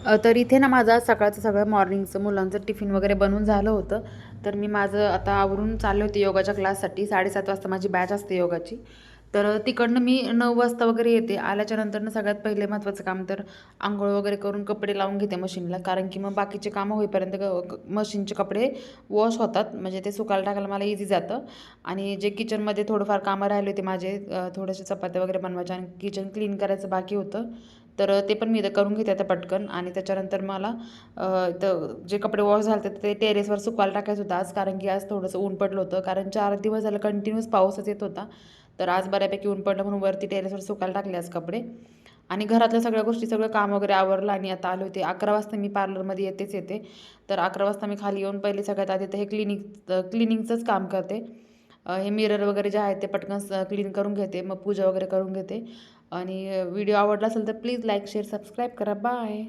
तर इथे ना माझं आज सकाळचं सगळं मॉर्निंगचं मुलांचं टिफिन वगैरे बनवून झालं होतं. तर मी माझं आता आवरून चालले होते योगाच्या क्लाससाठी. 7:30 वाजता माझी बॅच असते योगाची. तर तिकडनं मी 9 वाजता वगैरे येते. आल्याच्यानंतरनं सगळ्यात पहिले महत्त्वाचं काम तर अंघोळ वगैरे करून कपडे लावून घेते मशीनला. कारण की मग बाकीचे कामं होईपर्यंत मशीनचे कपडे वॉश होतात. म्हणजे ते सुकायला टाकायला मला इझी जातं. आणि जे किचनमध्ये थोडंफार कामं राहिले होते माझे, थोडेसे चपात्या वगैरे बनवायच्या आणि किचन क्लीन करायचं बाकी होतं. तर ते पण मी इथं करून घेते आता पटकन. आणि त्याच्यानंतर मला तर जे कपडे वॉश झाले ते टेरेसवर सुकवायला टाकायचं होतं आज. कारण की आज थोडंसं ऊन पडलं होतं. कारण 4 दिवस झालं कंटिन्यूअस पाऊसच येत होता. तर आज बऱ्यापैकी ऊन पडलं म्हणून वरती टेरेसवर सुकायला टाकले आज कपडे. आणि घरातल्या सगळ्या गोष्टी सगळं काम वगैरे आवरलं आणि आता आले होते. 11 वाजता मी पार्लरमध्ये येते. तर 11 वाजता मी खाली येऊन पहिले सगळ्यात आधी तर हे क्लिनिंगचंच काम करते. हे मिरर वगैरे जे आहेत ते पटकन क्लीन करून घेते. मग पूजा वगैरे करून घेते. आणि व्हिडिओ आवडला असेल तर प्लीज लाईक, शेअर, सबस्क्राईब करा. बाय.